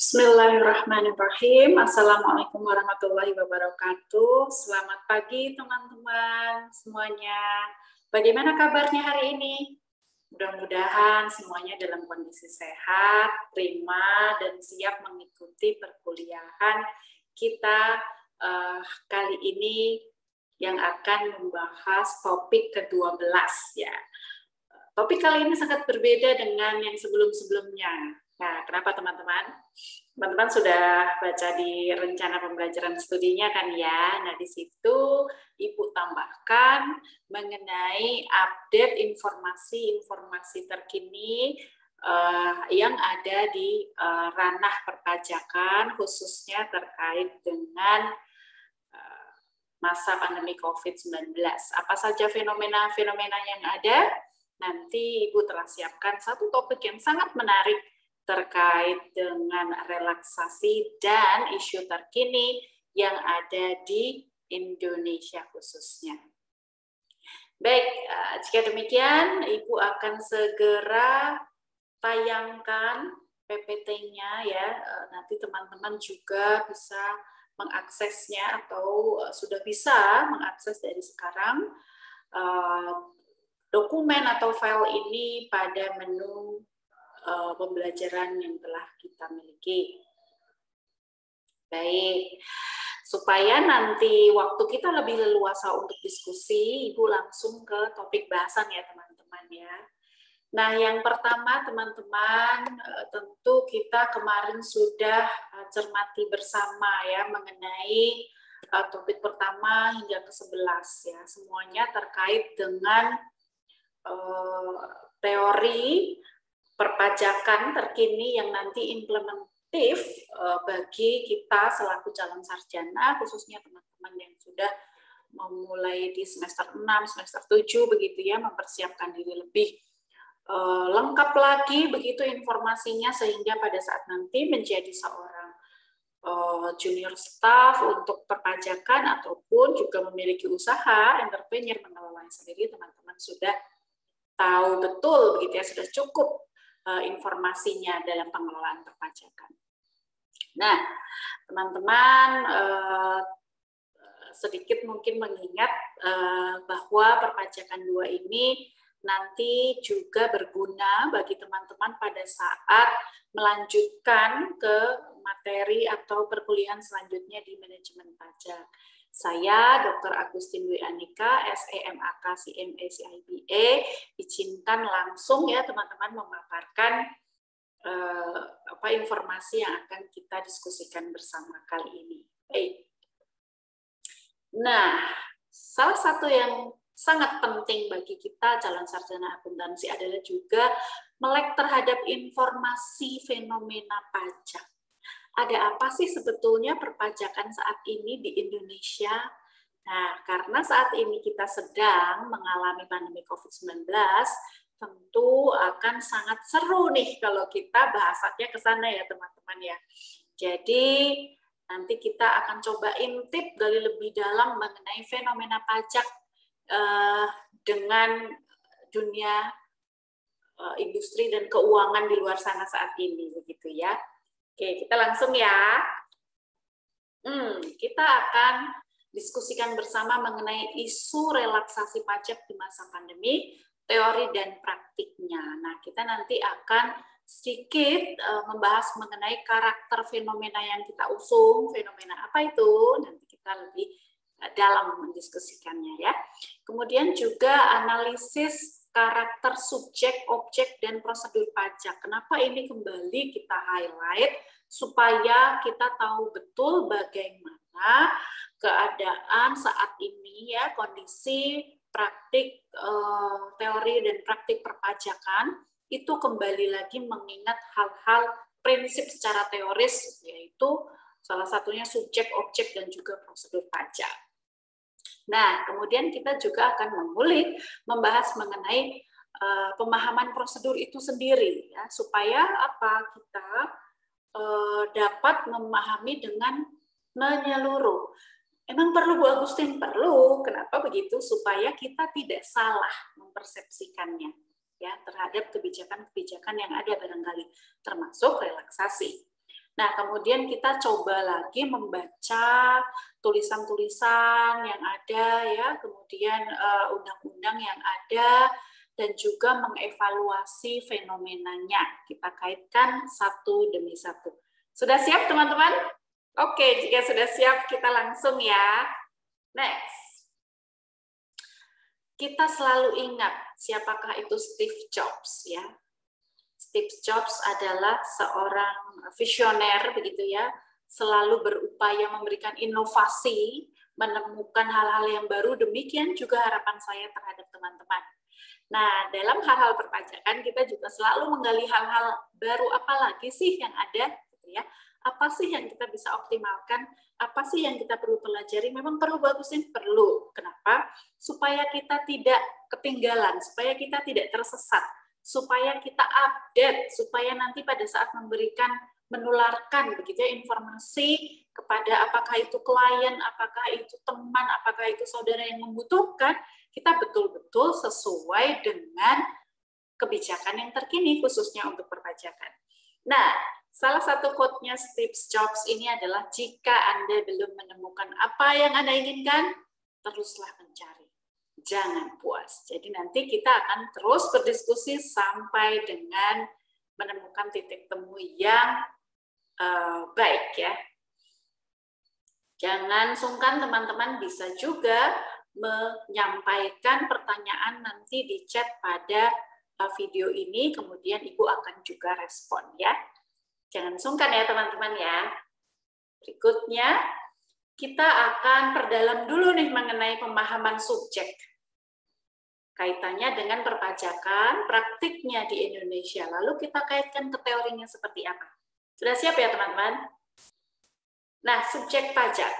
Bismillahirrahmanirrahim. Assalamualaikum warahmatullahi wabarakatuh. Selamat pagi teman-teman semuanya. Bagaimana kabarnya hari ini? Mudah-mudahan semuanya dalam kondisi sehat, prima, dan siap mengikuti perkuliahan kita kali ini yang akan membahas topik ke-12 ya. Topik kali ini sangat berbeda dengan yang sebelum-sebelumnya. Nah, kenapa teman-teman? Teman-teman sudah baca di rencana pembelajaran studinya kan ya? Nah, di situ Ibu tambahkan mengenai update informasi-informasi terkini yang ada di ranah perpajakan, khususnya terkait dengan masa pandemi COVID-19. Apa saja fenomena-fenomena yang ada? Nanti Ibu telah siapkan satu topik yang sangat menarik terkait dengan relaksasi dan isu terkini yang ada di Indonesia khususnya. Baik, jika demikian, Ibu akan segera tayangkan PPT-nya ya. Nanti teman-teman juga bisa mengaksesnya atau sudah bisa mengakses dari sekarang dokumen atau file ini pada menu pembelajaran yang telah kita miliki. Baik, supaya nanti waktu kita lebih leluasa untuk diskusi, Ibu langsung ke topik bahasan ya teman-teman ya. Nah, yang pertama teman-teman, tentu kita kemarin sudah cermati bersama ya mengenai topik pertama hingga ke-11 ya. Semuanya terkait dengan teori perpajakan terkini yang nanti implementatif bagi kita selaku calon sarjana, khususnya teman-teman yang sudah memulai di semester 6, semester 7 begitu ya, mempersiapkan diri lebih lengkap lagi begitu informasinya sehingga pada saat nanti menjadi seorang junior staff untuk perpajakan ataupun juga memiliki usaha entrepreneur mengelolanya sendiri, teman-teman sudah tahu betul begitu ya, sudah cukup informasinya dalam pengelolaan perpajakan. Nah, teman-teman sedikit mungkin mengingat bahwa perpajakan 2 ini nanti juga berguna bagi teman-teman pada saat melanjutkan ke materi atau perkuliahan selanjutnya di manajemen pajak. Saya, Dr. Agustin W. Anika, SEMAK CMA CIBA, izinkan langsung ya teman-teman memaparkan informasi yang akan kita diskusikan bersama kali ini. Baik. Nah, salah satu yang sangat penting bagi kita calon sarjana akuntansi adalah juga melek terhadap informasi fenomena pajak. Ada apa sih sebetulnya perpajakan saat ini di Indonesia? Nah, karena saat ini kita sedang mengalami pandemi COVID-19, tentu akan sangat seru nih kalau kita bahasannya ke sana ya teman-teman ya. Jadi nanti kita akan coba intip gali lebih dalam mengenai fenomena pajak dengan dunia industri dan keuangan di luar sana saat ini begitu ya. Oke, kita langsung ya. Kita akan diskusikan bersama mengenai isu relaksasi pajak di masa pandemi, teori dan praktiknya. Nah, kita nanti akan sedikit membahas mengenai karakter fenomena yang kita usung. Fenomena apa itu? Nanti kita lebih dalam mendiskusikannya ya. Kemudian juga analisis karakter subjek, objek, dan prosedur pajak. Kenapa ini kembali kita highlight? Supaya kita tahu betul bagaimana keadaan saat ini ya, kondisi praktik teori dan praktik perpajakan itu kembali lagi mengingat hal-hal prinsip secara teoris, yaitu salah satunya subjek, objek, dan juga prosedur pajak. Nah, kemudian kita juga akan mengulik, membahas mengenai pemahaman prosedur itu sendiri, ya, supaya apa kita dapat memahami dengan menyeluruh. Emang perlu Bu Agustin? Perlu. Kenapa begitu? Supaya kita tidak salah mempersepsikannya ya terhadap kebijakan-kebijakan yang ada barangkali, termasuk relaksasi. Nah, kemudian kita coba lagi membaca tulisan-tulisan yang ada ya, kemudian undang-undang yang ada, dan juga mengevaluasi fenomenanya. Kita kaitkan satu demi satu. Sudah siap teman-teman? Oke, jika sudah siap kita langsung ya. Next. Kita selalu ingat siapakah itu Steve Jobs ya. Steve Jobs adalah seorang visioner begitu ya, selalu berupaya memberikan inovasi, menemukan hal-hal yang baru, demikian juga harapan saya terhadap teman-teman. Nah, dalam hal-hal perpajakan kita juga selalu menggali hal-hal baru, apa lagi sih yang ada gitu ya. Apa sih yang kita bisa optimalkan? Apa sih yang kita perlu pelajari? Memang perlu bagusin? Perlu. Kenapa? Supaya kita tidak ketinggalan, supaya kita tidak tersesat, supaya kita update, supaya nanti pada saat memberikan, menularkan begitu ya, informasi kepada apakah itu klien, apakah itu teman, apakah itu saudara yang membutuhkan, kita betul-betul sesuai dengan kebijakan yang terkini khususnya untuk perpajakan. Nah, salah satu quote-nya Steve Jobs ini adalah, jika Anda belum menemukan apa yang Anda inginkan, teruslah mencari. Jangan puas. Jadi nanti kita akan terus berdiskusi sampai dengan menemukan titik temu yang baik ya. Jangan sungkan teman-teman, bisa juga menyampaikan pertanyaan nanti di chat pada video ini, kemudian Ibu akan juga respon ya. Jangan sungkan ya teman-teman ya. Berikutnya, kita akan perdalam dulu nih mengenai pemahaman subjek. Kaitannya dengan perpajakan, praktiknya di Indonesia. Lalu kita kaitkan ke teorinya seperti apa. Sudah siap ya teman-teman? Nah, subjek pajak.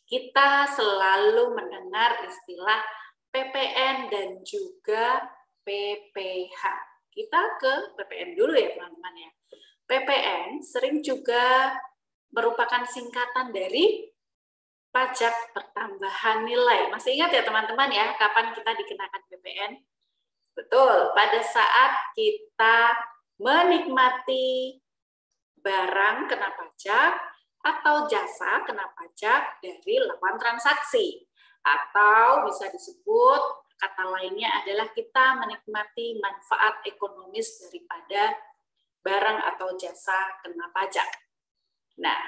Kita selalu mendengar istilah PPN dan juga PPH. Kita ke PPN dulu ya teman-teman ya. PPN sering juga merupakan singkatan dari pajak pertambahan nilai. Masih ingat ya teman-teman ya, kapan kita dikenakan PPN? Betul, pada saat kita menikmati barang kena pajak atau jasa kena pajak dari lakukan transaksi. Atau bisa disebut, kata lainnya adalah kita menikmati manfaat ekonomis daripada barang atau jasa kena pajak. Nah,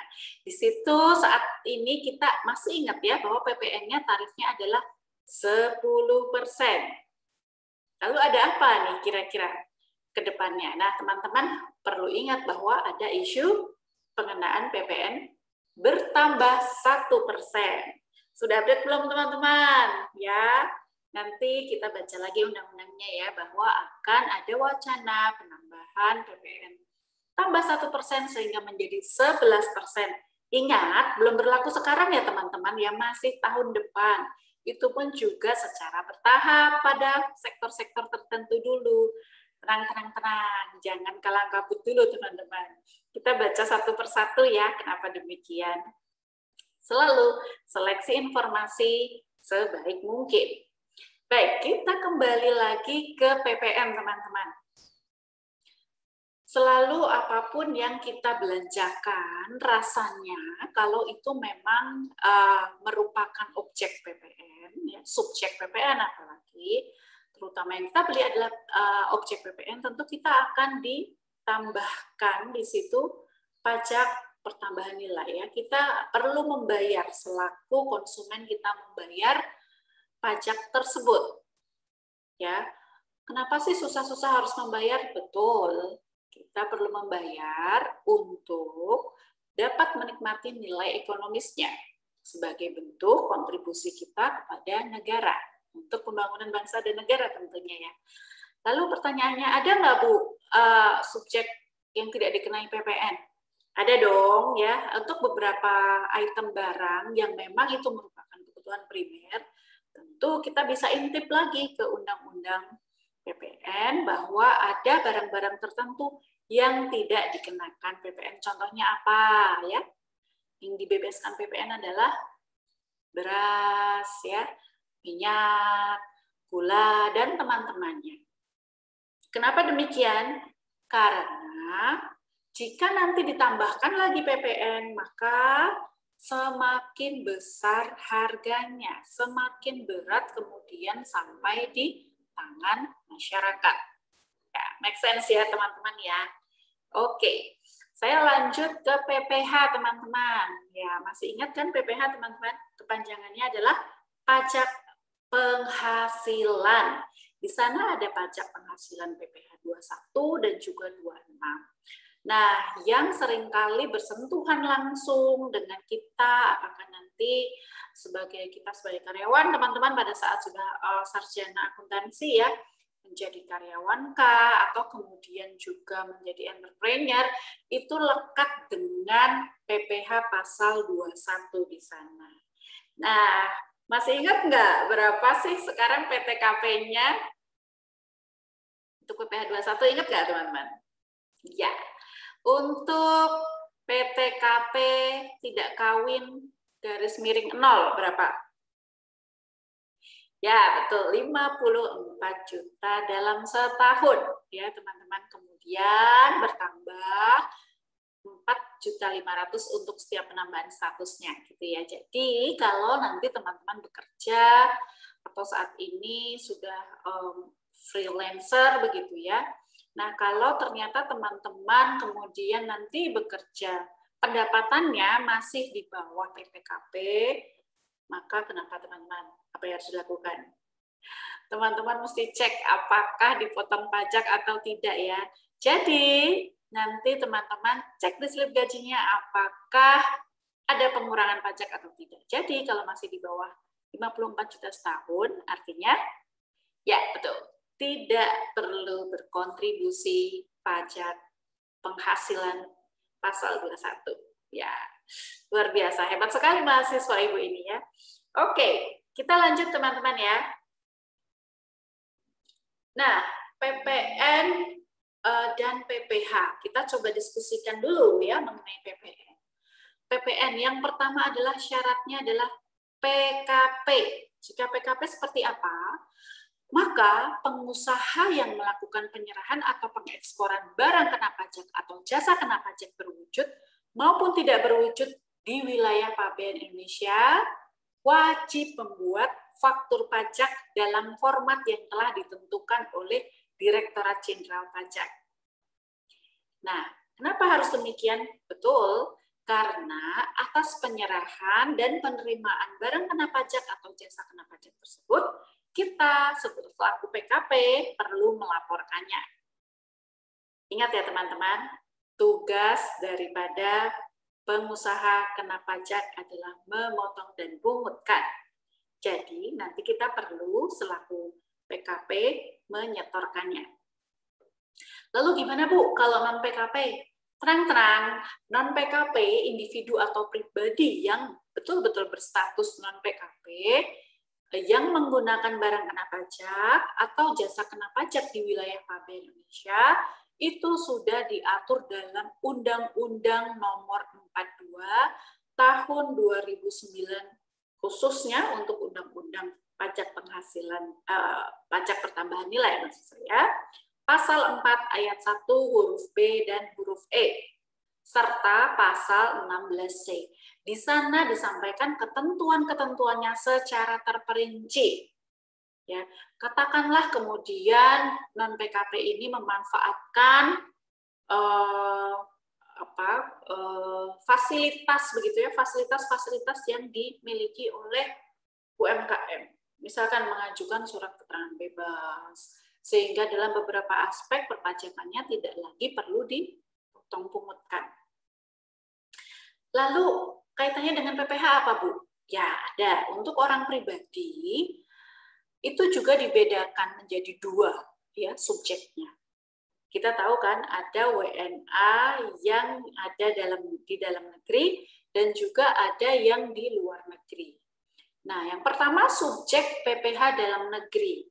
di situ saat ini kita masih ingat ya bahwa PPN-nya tarifnya adalah 10%. Lalu ada apa nih kira-kira ke depannya? Nah, teman-teman perlu ingat bahwa ada isu pengenaan PPN bertambah 1%. Sudah update belum teman-teman? Ya, nanti kita baca lagi undang-undangnya ya, bahwa akan ada wacana penambahan PPN tambah 1% sehingga menjadi 11%. Ingat, belum berlaku sekarang ya teman-teman, ya masih tahun depan. Itu pun juga secara bertahap pada sektor-sektor tertentu dulu. Tenang, jangan kalang kabut dulu teman-teman. Kita baca satu persatu ya, kenapa demikian. Selalu seleksi informasi sebaik mungkin. Baik, kita kembali lagi ke PPN teman-teman. Selalu apapun yang kita belanjakan, rasanya kalau itu memang merupakan objek PPN, ya, subjek PPN apalagi, terutama yang kita beli adalah objek PPN, tentu kita akan ditambahkan di situ pajak pertambahan nilai. Ya. Kita perlu membayar, selaku konsumen kita membayar pajak tersebut. Ya, kenapa sih susah-susah harus membayar? Betul. Kita perlu membayar untuk dapat menikmati nilai ekonomisnya sebagai bentuk kontribusi kita kepada negara untuk pembangunan bangsa dan negara tentunya ya. Lalu pertanyaannya, ada nggak Bu subjek yang tidak dikenai PPN? Ada dong ya, untuk beberapa item barang yang memang itu merupakan kebutuhan primer, tentu kita bisa intip lagi ke undang-undang PPN bahwa ada barang-barang tertentu yang tidak dikenakan PPN. Contohnya apa ya? Yang dibebaskan PPN adalah beras ya, minyak, gula dan teman-temannya. Kenapa demikian? Karena Jika nanti ditambahkan lagi PPN, maka semakin besar harganya, semakin berat kemudian sampai di tangan masyarakat. Ya, make sense ya teman-teman ya. Oke, saya lanjut ke PPH teman-teman. Ya, masih ingat kan PPH teman-teman? Kepanjangannya adalah pajak penghasilan. Di sana ada pajak penghasilan PPH 21 dan juga 26. Nah, yang seringkali bersentuhan langsung dengan kita, apakah nanti kita sebagai karyawan, teman-teman pada saat sudah sarjana akuntansi ya, menjadi karyawan kah, atau kemudian juga menjadi entrepreneur, itu lekat dengan PPH pasal 21 di sana. Nah, masih ingat nggak berapa sih sekarang PTKP-nya? Untuk PPH 21 ingat nggak teman-teman? Ya. Untuk PTKP tidak kawin garis miring 0 berapa? Ya, betul, 54 juta dalam setahun ya, teman-teman. Kemudian bertambah 4.500.000 untuk setiap penambahan statusnya gitu ya. Jadi, kalau nanti teman-teman bekerja atau saat ini sudah freelancer begitu ya. Nah, kalau ternyata teman-teman kemudian nanti bekerja, pendapatannya masih di bawah PTKP, maka kenapa teman-teman? Apa yang harus dilakukan? Teman-teman mesti cek apakah dipotong pajak atau tidak ya. Jadi, nanti teman-teman cek di slip gajinya apakah ada pengurangan pajak atau tidak. Jadi, kalau masih di bawah 54 juta setahun, artinya, ya betul, tidak perlu berkontribusi pajak penghasilan pasal 21. Ya, luar biasa. Hebat sekali mahasiswa Ibu ini ya. Oke, kita lanjut teman-teman ya. Nah, PPN dan PPH. Kita coba diskusikan dulu ya mengenai PPN. PPN yang pertama adalah syaratnya adalah PKP. Jika PKP seperti apa? Maka pengusaha yang melakukan penyerahan atau pengeksporan barang kena pajak atau jasa kena pajak berwujud maupun tidak berwujud di wilayah Pabean Indonesia wajib membuat faktur pajak dalam format yang telah ditentukan oleh Direktorat Jenderal Pajak. Nah, kenapa harus demikian? Betul, karena atas penyerahan dan penerimaan barang kena pajak atau jasa kena pajak tersebut, kita selaku PKP perlu melaporkannya. Ingat ya teman-teman, tugas daripada pengusaha kena pajak adalah memotong dan mengumumkan. Jadi nanti kita perlu selaku PKP menyetorkannya. Lalu gimana Bu kalau non-PKP? Terang-terang, non-PKP, individu atau pribadi yang betul-betul berstatus non-PKP, yang menggunakan barang kena pajak atau jasa kena pajak di wilayah Pabean Indonesia, itu sudah diatur dalam Undang-Undang Nomor 42 Tahun 2009, khususnya untuk Undang-Undang Pajak Penghasilan, Pajak Pertambahan Nilai maksud saya, Pasal 4 Ayat 1 huruf B dan huruf E, serta Pasal 16C. Di sana disampaikan ketentuan-ketentuannya secara terperinci. Ya, katakanlah kemudian non-PKP ini memanfaatkan fasilitas begitu ya, fasilitas-fasilitas yang dimiliki oleh UMKM. Misalkan mengajukan surat keterangan bebas, sehingga dalam beberapa aspek perpajakannya tidak lagi perlu dipotong pungutkan. Lalu kaitannya dengan PPH apa Bu? Ya ada. Untuk orang pribadi itu juga dibedakan menjadi dua ya subjeknya. Kita tahu kan ada WNA yang ada di dalam negeri dan juga ada yang di luar negeri. Nah, yang pertama subjek PPH dalam negeri.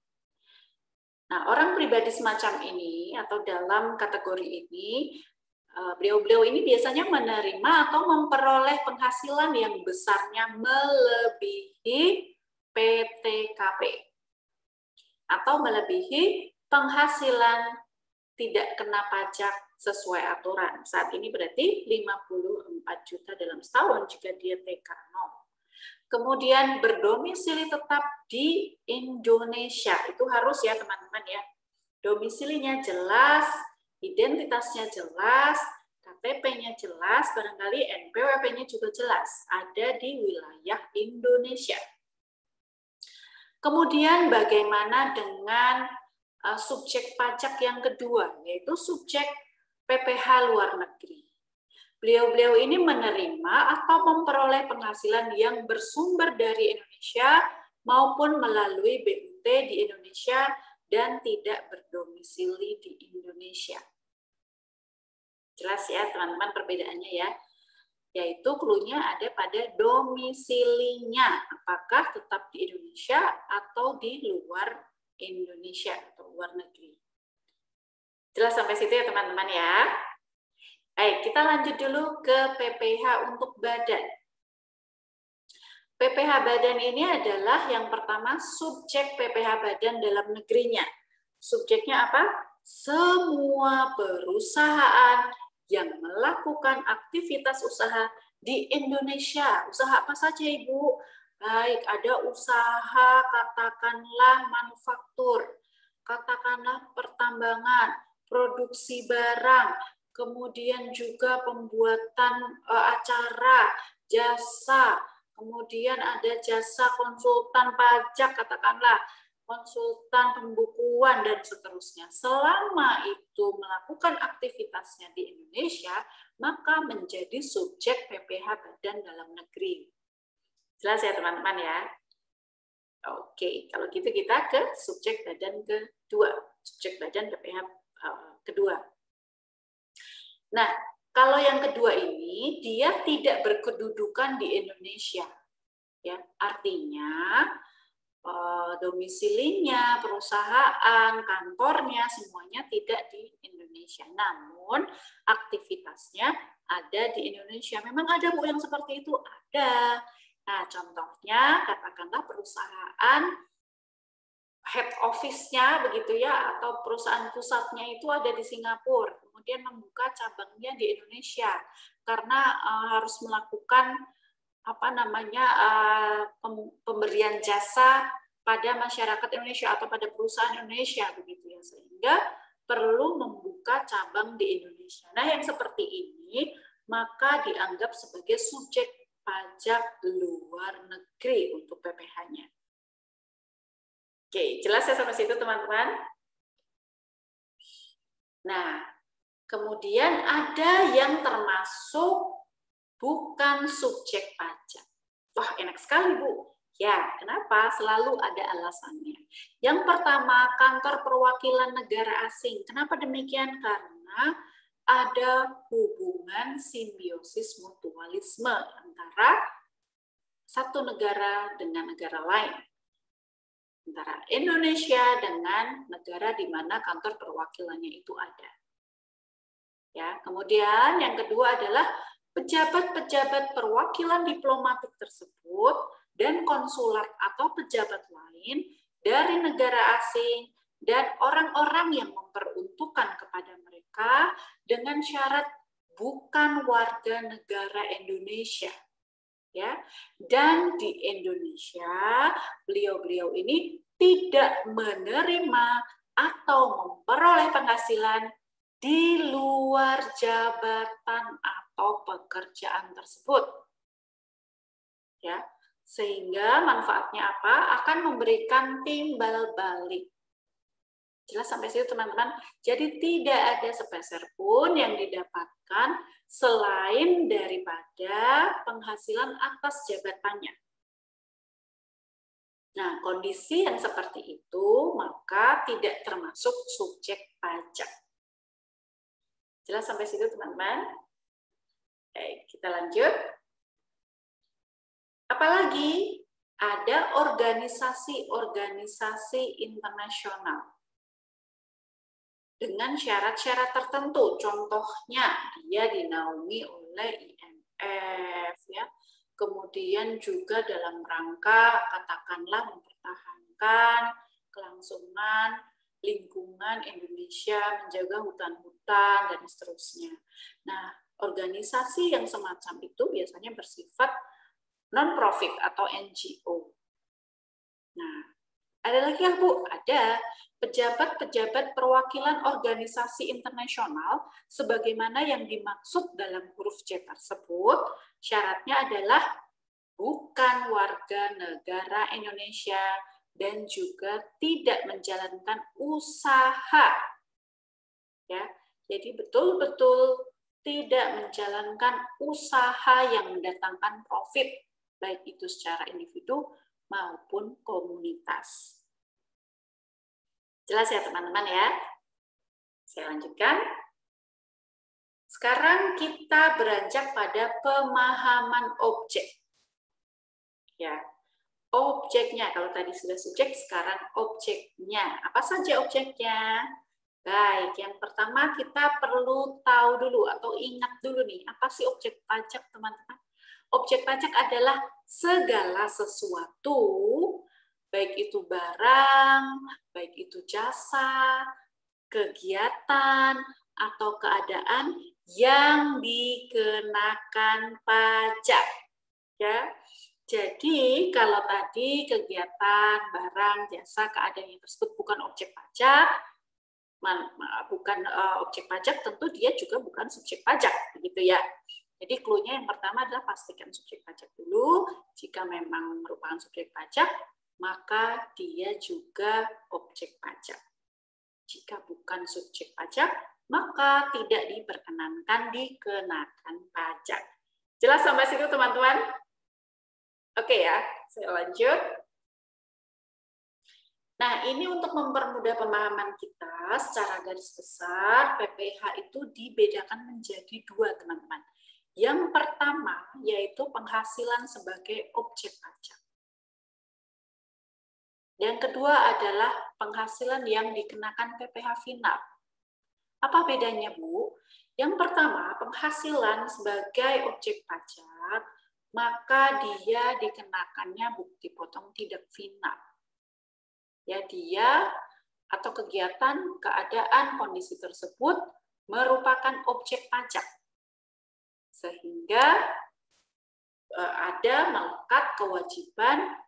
Nah, orang pribadi semacam ini atau dalam kategori ini, beliau-beliau ini biasanya menerima atau memperoleh penghasilan yang besarnya melebihi PTKP atau melebihi penghasilan tidak kena pajak sesuai aturan. Saat ini berarti 54 juta dalam setahun jika dia TK 0. Kemudian berdomisili tetap di Indonesia. Itu harus ya teman-teman ya. Domisilinya jelas, identitasnya jelas, KTP-nya jelas, barangkali NPWP-nya juga jelas. Ada di wilayah Indonesia. Kemudian bagaimana dengan subjek pajak yang kedua, yaitu subjek PPh luar negeri. Beliau-beliau ini menerima atau memperoleh penghasilan yang bersumber dari Indonesia maupun melalui BUT di Indonesia dan tidak berdomisili di Indonesia. Jelas ya teman-teman perbedaannya ya. Yaitu clue-nya ada pada domisilinya. Apakah tetap di Indonesia atau di luar Indonesia atau luar negeri. Jelas sampai situ ya teman-teman ya. Baik, kita lanjut dulu ke PPh untuk badan. PPh badan ini adalah yang pertama subjek PPh badan dalam negerinya. Subjeknya apa? Semua perusahaan yang melakukan aktivitas usaha di Indonesia. Usaha apa saja, Ibu? Baik, ada usaha katakanlah manufaktur, katakanlah pertambangan, produksi barang, kemudian juga pembuatan acara, jasa, kemudian ada jasa konsultan pajak, katakanlah konsultan pembukuan, dan seterusnya. Selama itu melakukan aktivitasnya di Indonesia, maka menjadi subjek PPh badan dalam negeri. Jelas ya teman-teman ya? Oke, kalau gitu kita ke subjek badan kedua. Subjek badan PPh kedua. Nah, kalau yang kedua ini, dia tidak berkedudukan di Indonesia. Ya, artinya domisilinya, perusahaan, kantornya, semuanya tidak di Indonesia. Namun, aktivitasnya ada di Indonesia. Memang ada Bu yang seperti itu? Ada. Nah, contohnya, katakanlah perusahaan head office-nya begitu ya, atau perusahaan pusatnya itu ada di Singapura, kemudian membuka cabangnya di Indonesia, karena harus melakukan apa namanya pemberian jasa pada masyarakat Indonesia atau pada perusahaan Indonesia begitu ya, sehingga perlu membuka cabang di Indonesia. Nah, yang seperti ini maka dianggap sebagai subjek pajak luar negeri untuk PPh-nya. Oke, jelas ya sampai situ teman-teman? Nah, kemudian ada yang termasuk bukan subjek pajak. Wah, enak sekali, Bu. Ya, kenapa? Selalu ada alasannya. Yang pertama, kantor perwakilan negara asing. Kenapa demikian? Karena ada hubungan simbiosis mutualisme antara satu negara dengan negara lain. Antara Indonesia dengan negara di mana kantor perwakilannya itu ada. Ya, kemudian yang kedua adalah pejabat-pejabat perwakilan diplomatik tersebut dan konsulat atau pejabat lain dari negara asing dan orang-orang yang memperuntukkan kepada mereka dengan syarat bukan warga negara Indonesia. Ya, dan di Indonesia beliau-beliau ini tidak menerima atau memperoleh penghasilan di luar jabatan atau pekerjaan tersebut. Ya, sehingga manfaatnya apa? Akan memberikan timbal balik. Jelas sampai situ teman-teman? Jadi tidak ada sepeser pun yang didapatkan selain daripada penghasilan atas jabatannya. Nah, kondisi yang seperti itu maka tidak termasuk subjek pajak. Jelas sampai situ teman-teman? Oke, kita lanjut. Apalagi ada organisasi-organisasi internasional dengan syarat-syarat tertentu. Contohnya, dia dinaungi oleh IMF, ya. Kemudian juga dalam rangka, katakanlah, mempertahankan kelangsungan lingkungan Indonesia, menjaga hutan, dan seterusnya. Nah, organisasi yang semacam itu biasanya bersifat non-profit atau NGO. Nah, ada lagi ya Bu? Ada pejabat-pejabat perwakilan organisasi internasional sebagaimana yang dimaksud dalam huruf C tersebut, syaratnya adalah bukan warga negara Indonesia dan juga tidak menjalankan usaha. Ya, jadi betul-betul tidak menjalankan usaha yang mendatangkan profit, baik itu secara individu maupun komunitas. Jelas ya teman-teman ya? Saya lanjutkan. Sekarang kita beranjak pada pemahaman objek. Ya, objeknya, kalau tadi sudah subjek, sekarang objeknya. Apa saja objeknya? Baik, yang pertama kita perlu tahu dulu atau ingat dulu nih, apa sih objek pajak teman-teman? Objek pajak adalah segala sesuatu, baik itu barang, baik itu jasa, kegiatan, atau keadaan yang dikenakan pajak. Ya, jadi kalau tadi kegiatan, barang, jasa, keadaan yang tersebut bukan objek pajak, objek pajak, tentu dia juga bukan subjek pajak, begitu ya. Jadi clue-nya yang pertama adalah pastikan subjek pajak dulu. Jika memang merupakan subjek pajak, maka dia juga objek pajak. Jika bukan subjek pajak, maka tidak diperkenankan dikenakan pajak. Jelas sampai situ teman-teman? Oke ya, saya lanjut. Nah, ini untuk mempermudah pemahaman kita secara garis besar, PPh itu dibedakan menjadi dua, teman-teman. Yang pertama, yaitu penghasilan sebagai objek pajak. Yang kedua adalah penghasilan yang dikenakan PPh final. Apa bedanya, Bu? Yang pertama, penghasilan sebagai objek pajak, maka dia dikenakannya bukti potong tidak final. Ya, dia atau kegiatan, keadaan, kondisi tersebut merupakan objek pajak. Sehingga ada melekat kewajiban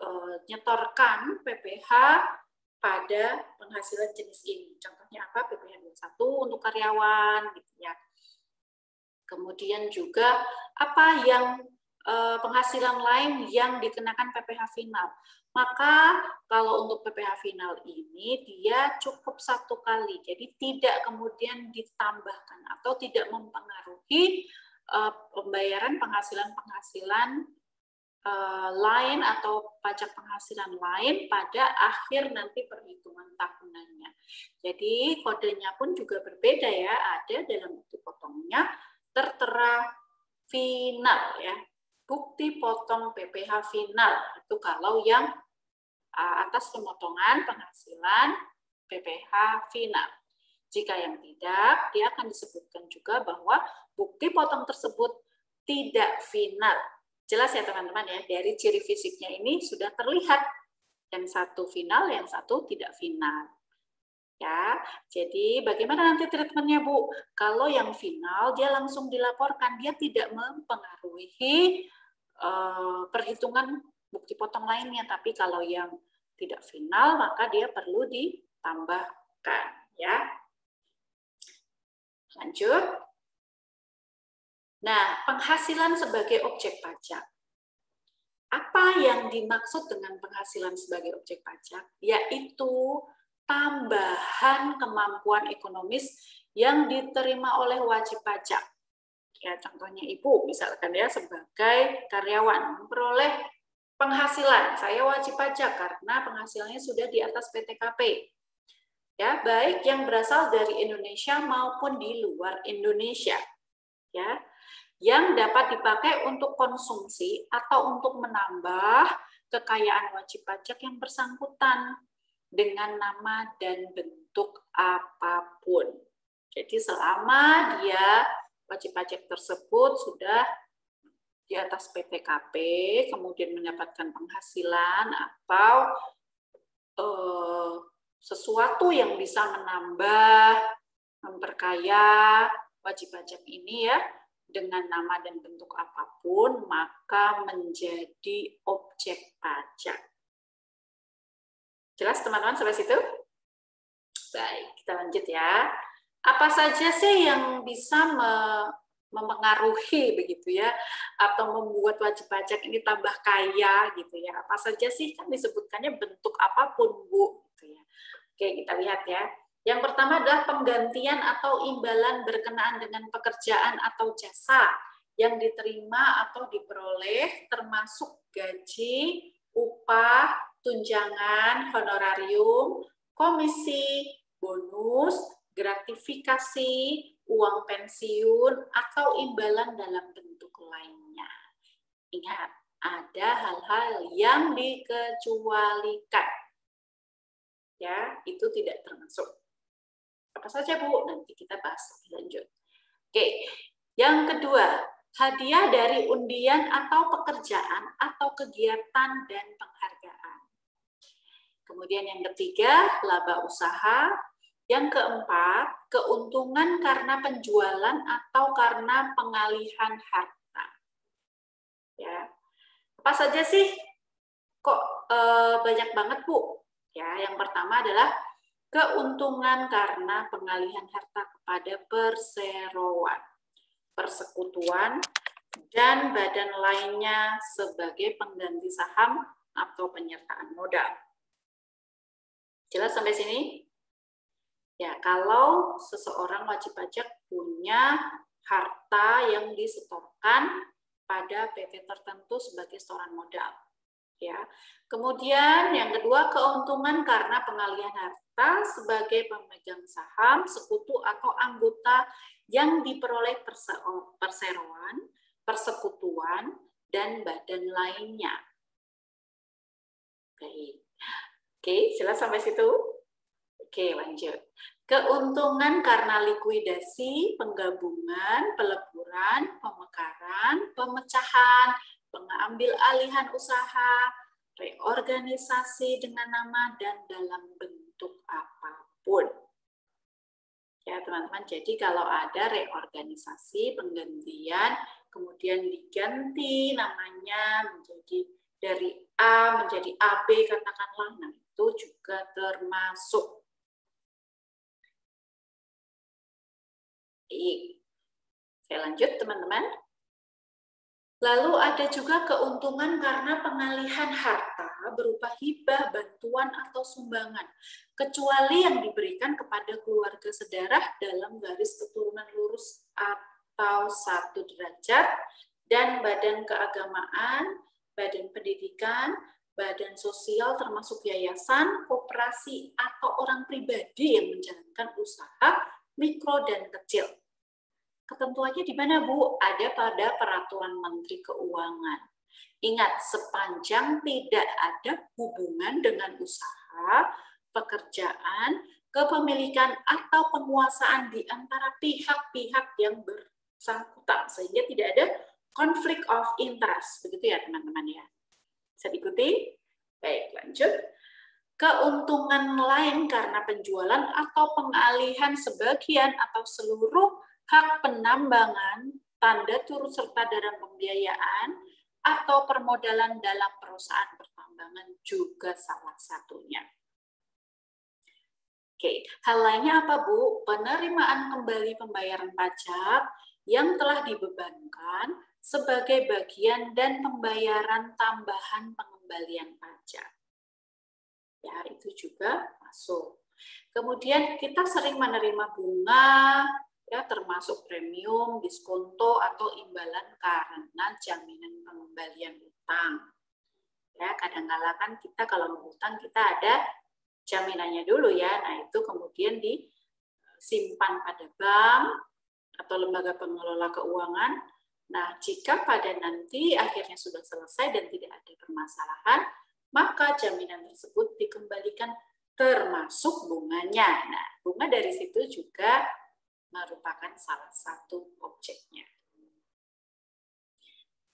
menyetorkan PPh pada penghasilan jenis ini. Contohnya apa? PPh 21 untuk karyawan, gitu ya. Kemudian juga apa yang penghasilan lain yang dikenakan PPh final. Maka kalau untuk PPh final ini dia cukup satu kali, jadi tidak kemudian ditambahkan atau tidak mempengaruhi pembayaran penghasilan-penghasilan lain atau pajak penghasilan lain pada akhir nanti perhitungan tahunannya. Jadi kodenya pun juga berbeda ya, ada dalam bukti potongnya tertera final ya. Bukti potong PPh final itu kalau yang atas pemotongan penghasilan PPh final. Jika yang tidak, dia akan disebutkan juga bahwa bukti potong tersebut tidak final. Jelas ya teman-teman ya, dari ciri fisiknya ini sudah terlihat yang satu final, yang satu tidak final. Ya, jadi bagaimana nanti treatmentnya Bu? Kalau yang final dia langsung dilaporkan, dia tidak mempengaruhi perhitungan bukti potong lainnya, tapi kalau yang tidak final maka dia perlu ditambahkan ya. Lanjut. Nah, penghasilan sebagai objek pajak. Apa yang dimaksud dengan penghasilan sebagai objek pajak? Yaitu tambahan kemampuan ekonomis yang diterima oleh wajib pajak. Ya, contohnya Ibu, misalkan ya sebagai karyawan memperoleh penghasilan, saya wajib pajak karena penghasilannya sudah di atas PTKP. Ya, baik yang berasal dari Indonesia maupun di luar Indonesia. Ya, yang dapat dipakai untuk konsumsi atau untuk menambah kekayaan wajib pajak yang bersangkutan dengan nama dan bentuk apapun. Jadi selama dia wajib pajak tersebut sudah di atas PTKP, kemudian mendapatkan penghasilan atau sesuatu yang bisa menambah memperkaya wajib pajak ini ya dengan nama dan bentuk apapun, maka menjadi objek pajak. Jelas teman-teman sampai situ? Baik, kita lanjut ya. Apa saja sih yang bisa mempengaruhi begitu ya, atau membuat wajib pajak ini tambah kaya gitu ya? Apa saja sih, kan disebutkannya bentuk apapun Bu, gitu ya. Oke, kita lihat ya. Yang pertama adalah penggantian atau imbalan berkenaan dengan pekerjaan atau jasa yang diterima atau diperoleh, termasuk gaji, upah, tunjangan, honorarium, komisi, bonus, gratifikasi, uang pensiun, atau imbalan dalam bentuk lainnya. Ingat, ada hal-hal yang dikecualikan. Ya, itu tidak termasuk. Apa saja, Bu? Nanti kita bahas lebih lanjut. Oke, yang kedua, hadiah dari undian atau pekerjaan atau kegiatan dan penghargaan. Kemudian yang ketiga, laba usaha. Yang keempat, keuntungan karena penjualan atau karena pengalihan harta. Ya, apa saja sih? Kok banyak banget, Bu? Ya, yang pertama adalah keuntungan karena pengalihan harta kepada perseroan, persekutuan, dan badan lainnya sebagai pengganti saham atau penyertaan modal. Jelas sampai sini? Ya, kalau seseorang wajib pajak punya harta yang disetorkan pada PT tertentu sebagai setoran modal. Ya. Kemudian yang kedua, keuntungan karena pengalihan harta sebagai pemegang saham, sekutu atau anggota yang diperoleh perseroan, persekutuan, dan badan lainnya. Baik. Oke, jelas sampai situ? Oke, lanjut. Keuntungan karena likuidasi, penggabungan, peleburan, pemekaran, pemecahan, pengambil alihan usaha, reorganisasi dengan nama dan dalam bentuk apapun. Ya, teman-teman, jadi kalau ada reorganisasi, penggantian, kemudian diganti namanya menjadi dari A menjadi AB, katakanlah, nah itu juga termasuk. Baik, saya lanjut teman-teman. Lalu ada juga keuntungan karena pengalihan harta berupa hibah, bantuan, atau sumbangan, kecuali yang diberikan kepada keluarga sedarah dalam garis keturunan lurus atau 1 derajat, dan badan keagamaan, badan pendidikan, badan sosial termasuk yayasan, koperasi, atau orang pribadi yang menjalankan usaha mikro dan kecil. Ketentuannya di mana, Bu? Ada pada Peraturan Menteri Keuangan. Ingat, sepanjang tidak ada hubungan dengan usaha, pekerjaan, kepemilikan, atau penguasaan di antara pihak-pihak yang bersangkutan, sehingga tidak ada konflik of interest. Begitu ya, teman-teman ya. Bisa diikuti? Baik, lanjut. Keuntungan lain karena penjualan atau pengalihan sebagian atau seluruh hak penambangan, tanda turut serta dalam pembiayaan, atau permodalan dalam perusahaan pertambangan juga salah satunya. Oke, hal lainnya apa, Bu? Penerimaan kembali pembayaran pajak yang telah dibebankan sebagai bagian dan pembayaran tambahan pengembalian pajak. Ya, itu juga masuk. Kemudian kita sering menerima bunga, ya, termasuk premium, diskonto, atau imbalan karena jaminan pengembalian utang. Ya, kadang-kala kan kita kalau mau utang kita ada jaminannya dulu ya. Nah, itu kemudian disimpan pada bank atau lembaga pengelola keuangan. Nah, jika pada nanti akhirnya sudah selesai dan tidak ada permasalahan, maka jaminan tersebut dikembalikan termasuk bunganya. Nah, bunga dari situ juga merupakan salah satu objeknya.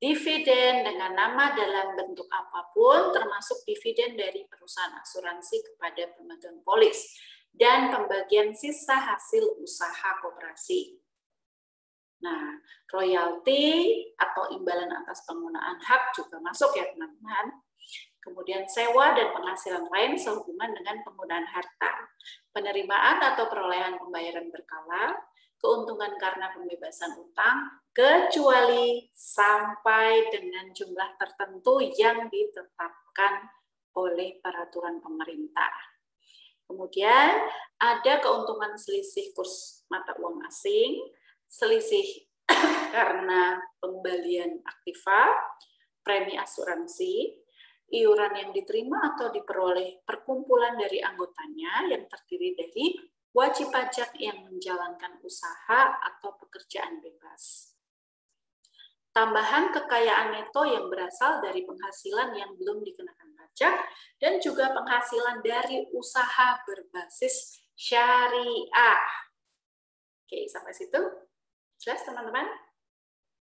Dividen dengan nama dalam bentuk apapun, termasuk dividen dari perusahaan asuransi kepada pemegang polis, dan pembagian sisa hasil usaha koperasi. Nah, royalti atau imbalan atas penggunaan hak juga masuk ya teman-teman. Kemudian sewa dan penghasilan lain sehubungan dengan penggunaan harta. Penerimaan atau perolehan pembayaran berkala, keuntungan karena pembebasan utang, kecuali sampai dengan jumlah tertentu yang ditetapkan oleh peraturan pemerintah. Kemudian ada keuntungan selisih kurs mata uang asing, selisih karena pembelian aktiva, premi asuransi, iuran yang diterima atau diperoleh perkumpulan dari anggotanya yang terdiri dari wajib pajak yang menjalankan usaha atau pekerjaan bebas. Tambahan kekayaan neto yang berasal dari penghasilan yang belum dikenakan pajak dan juga penghasilan dari usaha berbasis syariah. Oke, sampai situ. Jelas teman-teman?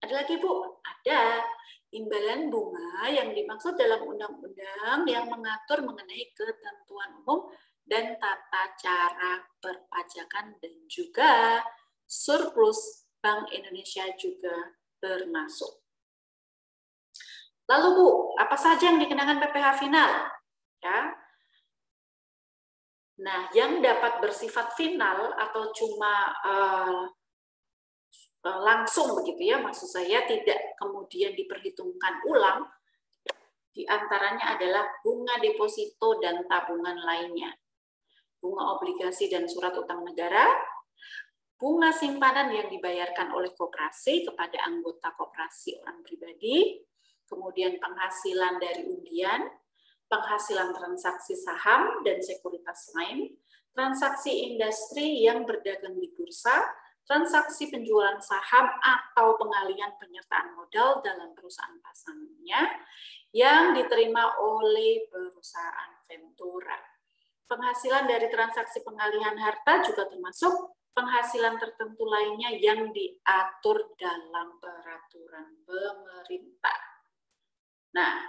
Ada lagi Bu? Ada. Imbalan bunga yang dimaksud dalam undang-undang yang mengatur mengenai ketentuan umum dan tata cara perpajakan dan juga surplus Bank Indonesia juga termasuk. Lalu Bu, apa saja yang dikenakan PPh final? Ya. Nah, yang dapat bersifat final atau cuma langsung begitu ya, maksud saya tidak kemudian diperhitungkan ulang, diantaranya adalah bunga deposito dan tabungan lainnya, bunga obligasi dan surat utang negara, bunga simpanan yang dibayarkan oleh koperasi kepada anggota koperasi orang pribadi, kemudian penghasilan dari undian, penghasilan transaksi saham dan sekuritas lain, transaksi industri yang berdagang di bursa, transaksi penjualan saham atau pengalihan penyertaan modal dalam perusahaan pasangannya yang diterima oleh perusahaan Ventura. Penghasilan dari transaksi pengalihan harta juga termasuk penghasilan tertentu lainnya yang diatur dalam peraturan pemerintah. Nah,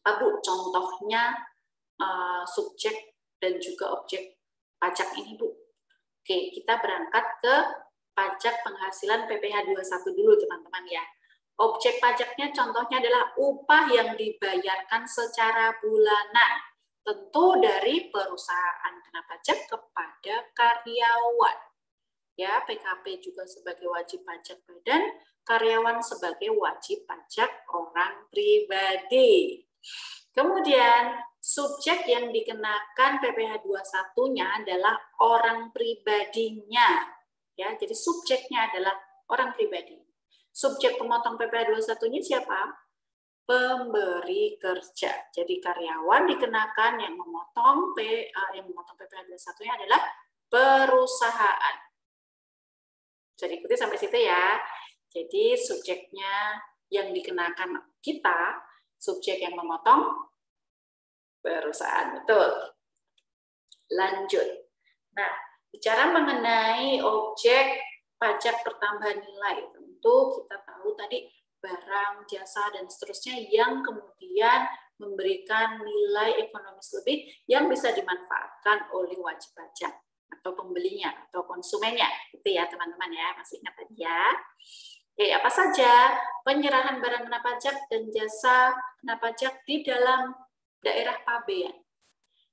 apa Bu contohnya subjek dan juga objek pajak ini Bu? Oke, kita berangkat ke pajak penghasilan PPh 21 dulu teman-teman ya. Objek pajaknya contohnya adalah upah yang dibayarkan secara bulanan. Tentu dari perusahaan kena pajak kepada karyawan. Ya, PKP juga sebagai wajib pajak badan, karyawan sebagai wajib pajak orang pribadi. Kemudian subjek yang dikenakan PPh 21-nya adalah orang pribadinya. Ya, jadi subjeknya adalah orang pribadi. Subjek pemotong PPh 21-nya siapa? Pemberi kerja. Jadi karyawan dikenakan, yang memotong PPh 21-nya adalah perusahaan. Jadi ikuti sampai situ ya. Jadi subjeknya yang dikenakan kita, subjek yang memotong perusahaan, betul. Lanjut. Nah, bicara mengenai objek pajak pertambahan nilai, tentu kita tahu tadi barang, jasa, dan seterusnya yang kemudian memberikan nilai ekonomis lebih yang bisa dimanfaatkan oleh wajib pajak atau pembelinya atau konsumennya, gitu ya teman-teman ya, masih ingat tadi ya. Oke, apa saja penyerahan barang kena pajak dan jasa kena pajak di dalam daerah pabean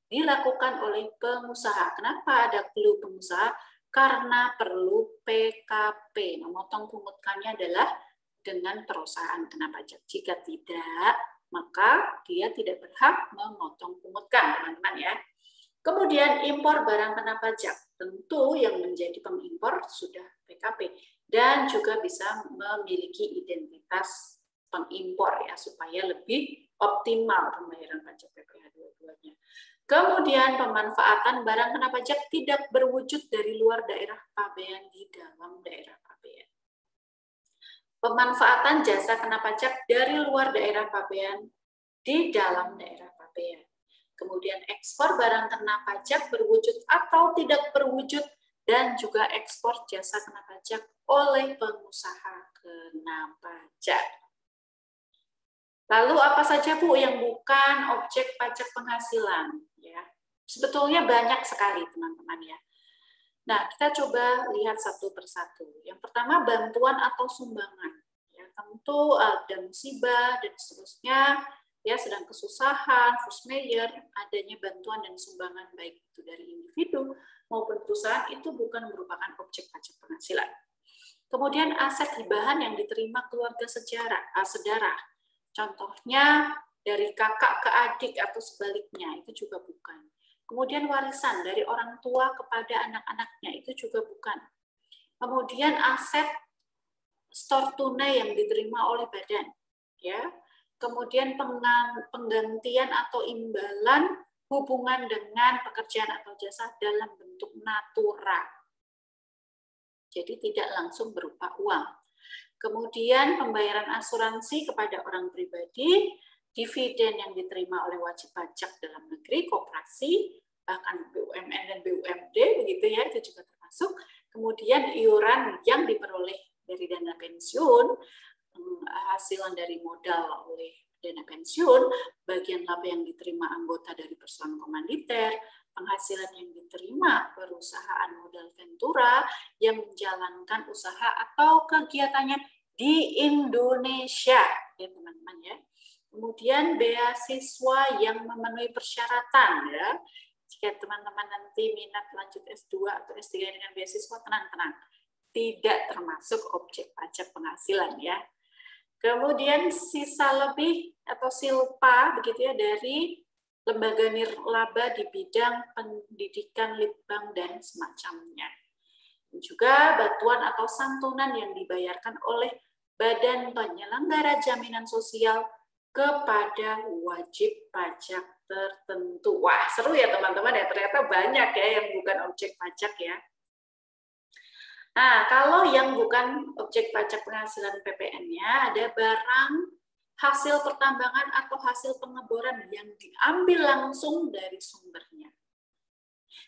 dilakukan oleh pengusaha. Kenapa ada clue pengusaha? Karena perlu PKP. Memotong pengutkannya adalah dengan perusahaan kena pajak. Jika tidak, maka dia tidak berhak memotong pengutkan, teman-teman ya. Kemudian impor barang kena pajak. Tentu yang menjadi pengimpor sudah PKP dan juga bisa memiliki identitas pengimpor ya supaya lebih optimal pembayaran pajak PPh 22-nya. Kemudian pemanfaatan barang kena pajak tidak berwujud dari luar daerah pabean di dalam daerah pabean. Pemanfaatan jasa kena pajak dari luar daerah pabean di dalam daerah pabean. Kemudian ekspor barang kena pajak berwujud atau tidak berwujud dan juga ekspor jasa kena pajak oleh pengusaha kena pajak. Lalu apa saja Bu yang bukan objek pajak penghasilan? Ya, Sebetulnya banyak sekali teman-teman ya. Nah, kita coba lihat satu persatu. Yang pertama, bantuan atau sumbangan. Ya, tentu ada musibah dan seterusnya, ya sedang kesusahan, force majeure, adanya bantuan dan sumbangan baik itu dari individu maupun perusahaan itu bukan merupakan objek pajak penghasilan. Kemudian aset hibahan yang diterima keluarga saudara. Contohnya dari kakak ke adik atau sebaliknya, itu juga bukan. Kemudian warisan dari orang tua kepada anak-anaknya, itu juga bukan. Kemudian aset store tunai yang diterima oleh badan, ya. Kemudian penggantian atau imbalan hubungan dengan pekerjaan atau jasa dalam bentuk natura. Jadi tidak langsung berupa uang. Kemudian pembayaran asuransi kepada orang pribadi, dividen yang diterima oleh wajib pajak dalam negeri, koperasi, bahkan BUMN dan BUMD, begitu ya, itu juga termasuk. Kemudian iuran yang diperoleh dari dana pensiun, hasilan dari modal oleh dana pensiun, bagian laba yang diterima anggota dari perusahaan komanditer, penghasilan yang diterima perusahaan modal ventura yang menjalankan usaha atau kegiatannya di Indonesia, ya teman-teman ya. Kemudian beasiswa yang memenuhi persyaratan ya. Jika teman-teman nanti minat lanjut S2 atau S3 dengan beasiswa, tenang-tenang. Tidak termasuk objek pajak penghasilan ya. Kemudian sisa lebih atau silpa begitu ya dari lembaga nirlaba di bidang pendidikan, litbang, dan semacamnya. Juga bantuan atau santunan yang dibayarkan oleh badan penyelenggara jaminan sosial kepada wajib pajak tertentu. Wah, seru ya teman-teman ya, ternyata banyak ya yang bukan objek pajak ya. Nah, kalau yang bukan objek pajak penghasilan PPN-nya, ada barang hasil pertambangan atau hasil pengeboran yang diambil langsung dari sumbernya.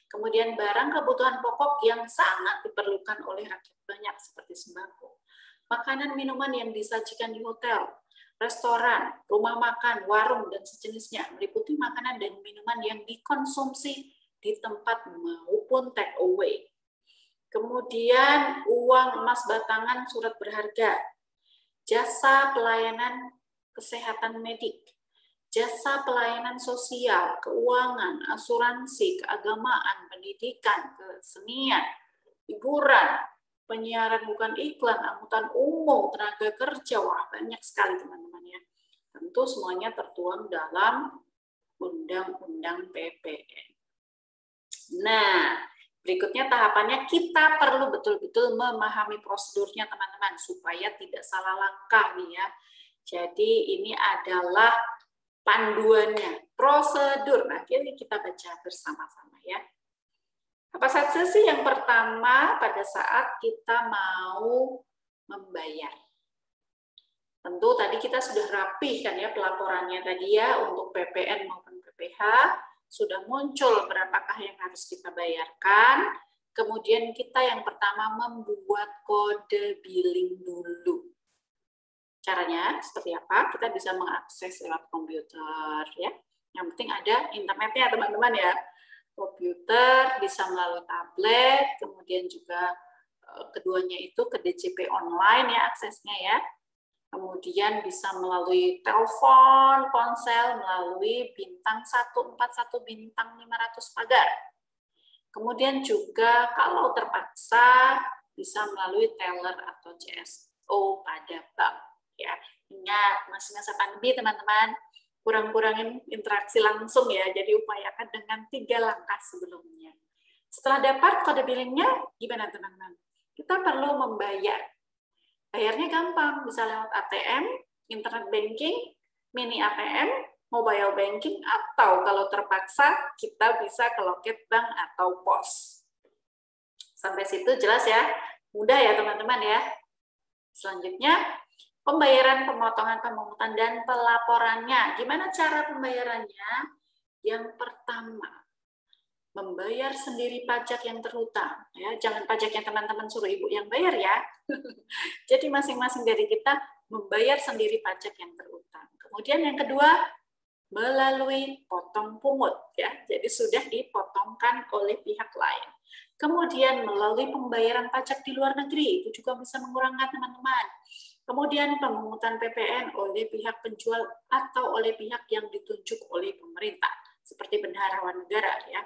Kemudian barang kebutuhan pokok yang sangat diperlukan oleh rakyat banyak seperti sembako, makanan minuman yang disajikan di hotel, restoran, rumah makan, warung, dan sejenisnya, meliputi makanan dan minuman yang dikonsumsi di tempat maupun take away. Kemudian uang emas batangan, surat berharga, jasa pelayanan kesehatan medik, jasa pelayanan sosial, keuangan, asuransi, keagamaan, pendidikan, kesenian, hiburan, penyiaran bukan iklan, angkutan umum, tenaga kerja, wah banyak sekali teman-teman ya. Tentu semuanya tertuang dalam Undang-Undang PPN. Nah, berikutnya tahapannya kita perlu betul-betul memahami prosedurnya teman-teman supaya tidak salah langkah nih ya. Jadi ini adalah panduannya, prosedur. Nah, ini kita baca bersama-sama ya. Apa saja sih yang pertama pada saat kita mau membayar? Tentu tadi kita sudah rapih kan ya pelaporannya tadi ya untuk PPN maupun PPH. Sudah muncul berapakah yang harus kita bayarkan. Kemudian kita yang pertama membuat kode billing dulu. Caranya seperti apa? Kita bisa mengakses lewat komputer ya. Yang penting ada internetnya teman-teman ya. Komputer bisa melalui tablet, kemudian juga keduanya itu ke DJP online ya aksesnya ya. Kemudian bisa melalui telepon, ponsel, melalui bintang 141 bintang 500 pagar. Kemudian juga kalau terpaksa bisa melalui teller atau CSO pada bank. Ya, ingat masih masa pandemi teman-teman, kurang-kurangin interaksi langsung ya. Jadi upayakan dengan 3 langkah sebelumnya. Setelah dapat kode billingnya, gimana teman-teman? Kita perlu membayar. Bayarnya gampang, bisa lewat ATM, internet banking, mini ATM, mobile banking, atau kalau terpaksa kita bisa ke loket bank atau pos. Sampai situ jelas ya? Mudah ya teman-teman ya? Selanjutnya, pembayaran, pemotongan, pemungutan, dan pelaporannya. Gimana cara pembayarannya? Yang pertama, membayar sendiri pajak yang terhutang. Ya, jangan pajak yang teman-teman suruh ibu yang bayar ya. Jadi masing-masing dari kita membayar sendiri pajak yang terhutang. Kemudian yang kedua, melalui potong pungut. Ya, jadi jadi sudah dipotongkan oleh pihak lain. Kemudian melalui pembayaran pajak di luar negeri, itu juga bisa mengurangi teman-teman. Kemudian pemungutan PPN oleh pihak penjual atau oleh pihak yang ditunjuk oleh pemerintah, seperti bendaharawan negara ya.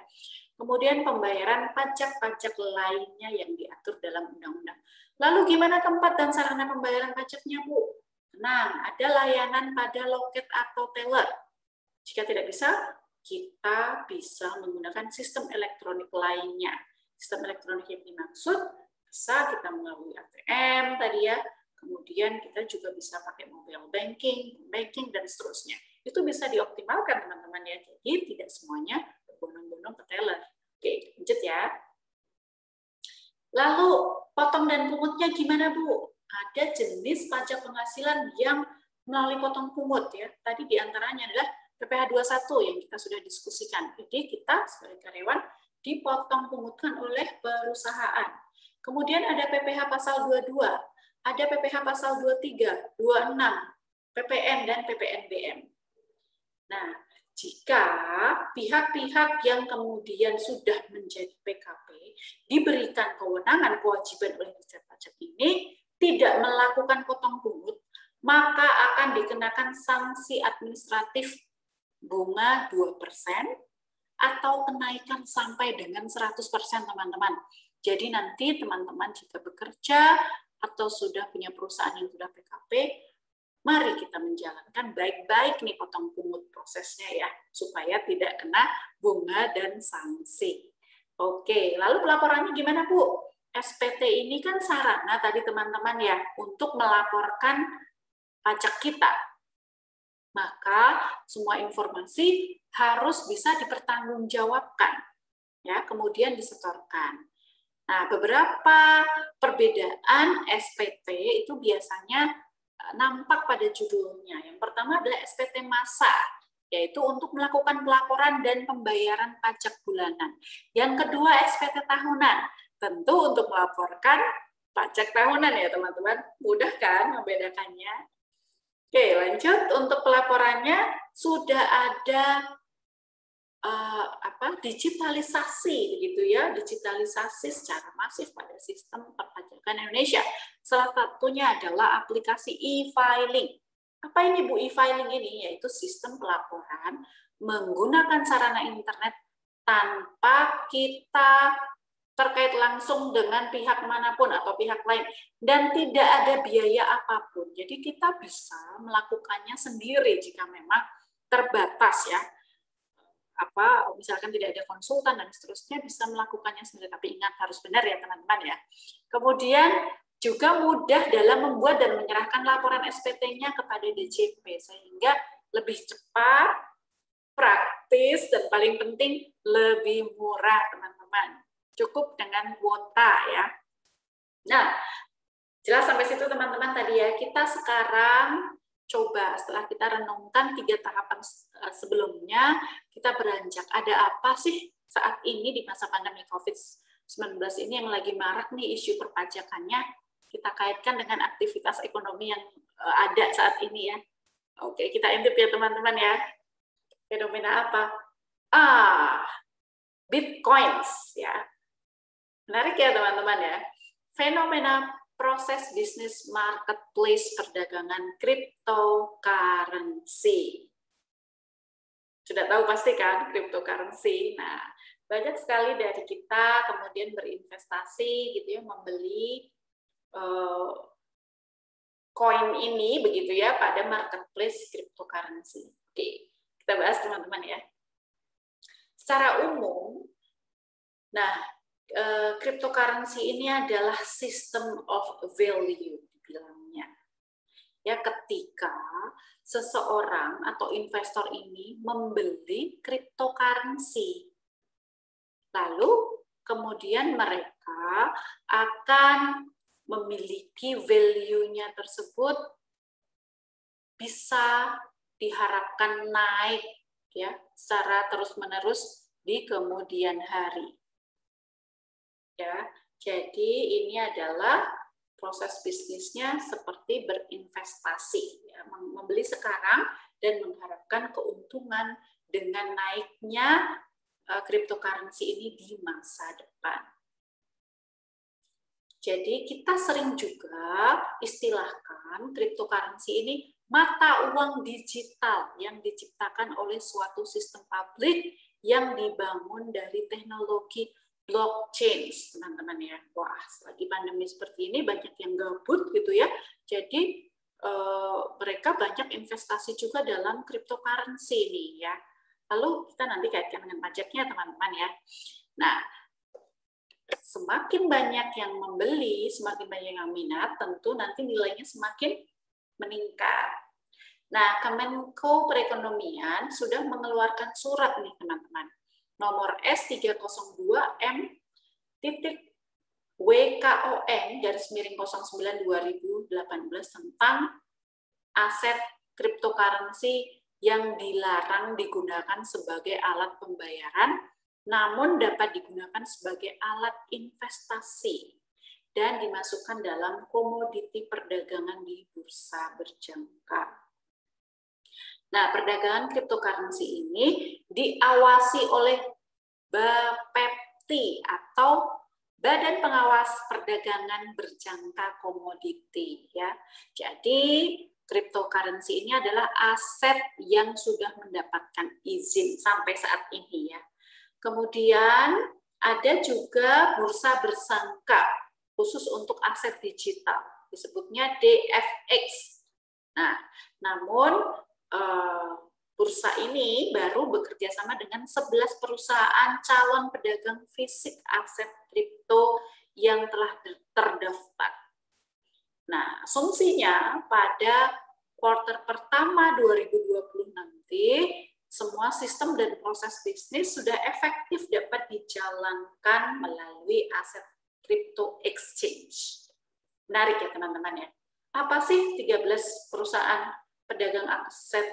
Kemudian pembayaran pajak-pajak lainnya yang diatur dalam undang-undang. Lalu gimana tempat dan sarana pembayaran pajaknya, Bu? Tenang, ada layanan pada loket atau teller. Jika tidak bisa, kita bisa menggunakan sistem elektronik lainnya. Sistem elektronik yang dimaksud bisa kita melalui ATM tadi ya, kemudian kita juga bisa pakai mobile banking, dan seterusnya. Itu bisa dioptimalkan teman-teman ya, jadi tidak semuanya berbondong-bondong ke teller. Oke, lanjut ya. Lalu potong dan pungutnya gimana, Bu? Ada jenis pajak penghasilan yang melalui potong pungut ya. Tadi diantaranya adalah PPh 21 yang kita sudah diskusikan. Jadi kita sebagai karyawan dipotong pungutkan oleh perusahaan. Kemudian ada PPh pasal 22, ada PPh pasal 23, 26, PPN dan PPNBM. Nah, jika pihak-pihak yang kemudian sudah menjadi PKP diberikan kewenangan kewajiban oleh Ditjen Pajak ini tidak melakukan potong pungut, maka akan dikenakan sanksi administratif bunga 2% atau kenaikan sampai dengan 100% teman-teman. Jadi nanti teman-teman jika bekerja atau sudah punya perusahaan yang sudah PKP, mari kita menjalankan baik-baik nih potong pungut prosesnya ya, supaya tidak kena bunga dan sanksi. Oke, lalu pelaporannya gimana, Bu? SPT ini kan sarana tadi teman-teman ya, untuk melaporkan pajak kita. Maka semua informasi harus bisa dipertanggungjawabkan, ya, kemudian disetorkan. Nah, beberapa perbedaan SPT itu biasanya nampak pada judulnya. Yang pertama adalah SPT massa, yaitu untuk melakukan pelaporan dan pembayaran pajak bulanan. Yang kedua SPT tahunan, tentu untuk melaporkan pajak tahunan ya teman-teman. Mudah kan membedakannya? Oke, lanjut. Untuk pelaporannya sudah ada digitalisasi begitu ya, digitalisasi secara masif pada sistem perpajakan Indonesia. Salah satunya adalah aplikasi e-filing. Apa ini Bu e-filing ini? Yaitu sistem pelaporan menggunakan sarana internet tanpa kita terkait langsung dengan pihak manapun atau pihak lain dan tidak ada biaya apapun. Jadi kita bisa melakukannya sendiri jika memang terbatas ya. Misalkan tidak ada konsultan dan seterusnya, bisa melakukannya sendiri. Tapi ingat harus benar ya teman-teman ya. Kemudian juga mudah dalam membuat dan menyerahkan laporan SPT-nya kepada DJP sehingga lebih cepat, praktis, dan paling penting lebih murah teman-teman. Cukup dengan kuota ya. Nah, jelas sampai situ teman-teman tadi ya. Kita sekarang coba setelah kita renungkan 3 tahapan sebelumnya, kita beranjak. Ada apa sih saat ini di masa pandemi COVID-19 ini yang lagi marak nih isu perpajakannya? Kita kaitkan dengan aktivitas ekonomi yang ada saat ini ya. Oke, kita intip ya teman-teman ya. Fenomena apa? Bitcoins ya. Menarik ya teman-teman ya. Fenomena proses bisnis marketplace perdagangan cryptocurrency. Sudah tahu pasti kan cryptocurrency. Nah, banyak sekali dari kita kemudian berinvestasi gitu ya, membeli koin ini begitu ya pada marketplace cryptocurrency. Oke, kita bahas teman-teman ya. Secara umum, nah cryptocurrency ini adalah system of value dibilangnya. Ya, ketika seseorang atau investor ini membeli cryptocurrency, lalu kemudian mereka akan memiliki value-nya tersebut bisa diharapkan naik ya secara terus-menerus di kemudian hari. Ya, jadi ini adalah proses bisnisnya seperti berinvestasi, ya, membeli sekarang dan mengharapkan keuntungan dengan naiknya cryptocurrency ini di masa depan. Jadi kita sering juga istilahkan cryptocurrency ini mata uang digital yang diciptakan oleh suatu sistem publik yang dibangun dari teknologi blockchain, teman-teman ya. Wah, lagi pandemi seperti ini banyak yang gabut gitu ya. Jadi mereka banyak investasi juga dalam cryptocurrency nih ya. Lalu kita nanti kaitkan dengan pajaknya, teman-teman ya. Nah, semakin banyak yang membeli, semakin banyak yang minat, tentu nanti nilainya semakin meningkat. Nah, Kemenko Perekonomian sudah mengeluarkan surat nih, teman-teman. Nomor S302M.WKON-09/2018 tentang aset cryptocurrency yang dilarang digunakan sebagai alat pembayaran, namun dapat digunakan sebagai alat investasi dan dimasukkan dalam komoditi perdagangan di bursa berjangka. Nah, perdagangan cryptocurrency ini diawasi oleh BAPEPTI atau Badan Pengawas Perdagangan Berjangka Komoditi ya. Jadi cryptocurrency ini adalah aset yang sudah mendapatkan izin sampai saat ini ya. Kemudian ada juga bursa bersangka khusus untuk aset digital, disebutnya DFX. Nah, namun bursa ini baru bekerja sama dengan 11 perusahaan calon pedagang fisik aset kripto yang telah terdaftar. Nah, asumsinya pada kuartal pertama 2020 nanti, semua sistem dan proses bisnis sudah efektif dapat dijalankan melalui aset crypto exchange. Menarik ya teman-teman ya. Apa sih 13 perusahaan pedagang aset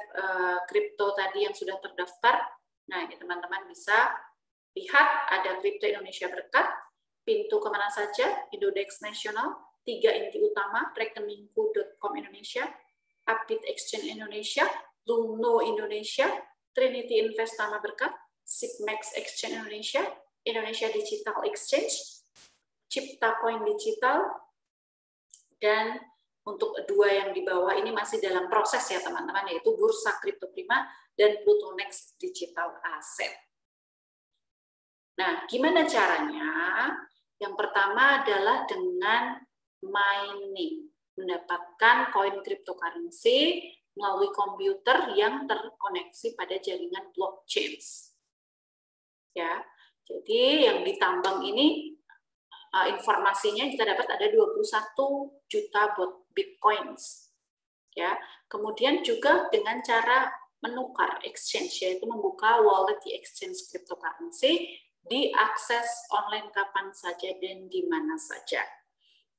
kripto tadi yang sudah terdaftar? Nah, ini teman-teman bisa lihat ada Kripto Indonesia Berkat, pintu kemana saja, Indodex Nasional, 3 inti utama, rekeningku.com Indonesia, Update Exchange Indonesia, Luno Indonesia, Trinity Investama Berkat, Sipmex Exchange Indonesia, Indonesia Digital Exchange, Cipta Coin Digital, dan untuk dua yang di bawah ini masih dalam proses ya teman-teman, yaitu Bursa Kripto Prima dan Plutonex Digital Asset. Nah, gimana caranya? Yang pertama adalah dengan mining, mendapatkan koin cryptocurrency melalui komputer yang terkoneksi pada jaringan blockchain. Ya, jadi yang ditambang ini informasinya kita dapat ada 21 juta bitcoins. Ya, kemudian juga dengan cara menukar exchange, yaitu membuka wallet di exchange cryptocurrency, diakses online kapan saja dan di mana saja.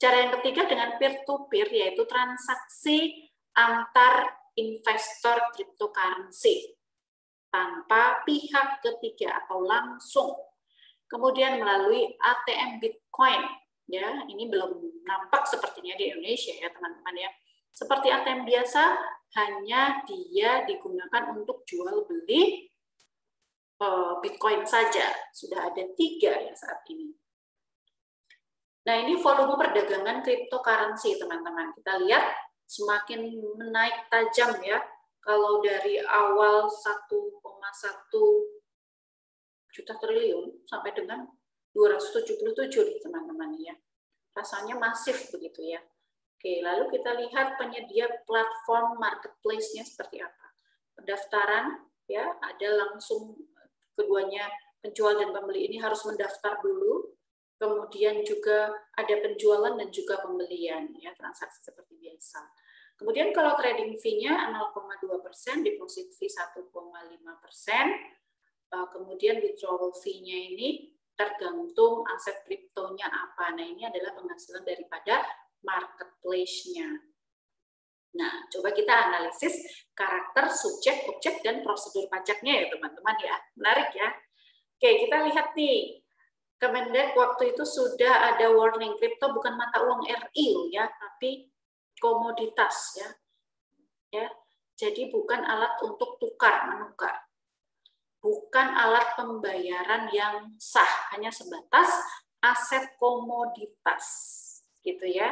Cara yang ketiga dengan peer-to-peer, yaitu transaksi antar investor cryptocurrency tanpa pihak ketiga atau langsung. Kemudian melalui ATM Bitcoin, ya ini belum nampak sepertinya di Indonesia ya teman-teman ya. Seperti ATM biasa, hanya dia digunakan untuk jual beli Bitcoin saja. Sudah ada 3 ya saat ini. Nah ini volume perdagangan cryptocurrency teman-teman. Kita lihat semakin menaik tajam ya. Kalau dari awal 1,1 juta triliun sampai dengan 277 teman-teman ya. Rasanya masif begitu ya. Oke, lalu kita lihat penyedia platform marketplace-nya seperti apa. Pendaftaran ya, ada langsung keduanya penjual dan pembeli ini harus mendaftar dulu. Kemudian juga ada penjualan dan juga pembelian ya, transaksi seperti biasa. Kemudian kalau trading fee-nya 0,2%, deposit fee 1,5%. Kemudian withdrawal fee-nya ini tergantung aset kriptonya apa. Nah, ini adalah penghasilan daripada marketplace-nya. Nah, coba kita analisis karakter, subjek, objek, dan prosedur pajaknya ya teman-teman ya. Menarik ya. Oke, kita lihat nih. Kemendak waktu itu sudah ada warning kripto bukan mata uang RI ya, tapi komoditas ya. Ya. Jadi bukan alat untuk tukar menukar. bukan alat pembayaran yang sah, hanya sebatas aset komoditas, gitu ya.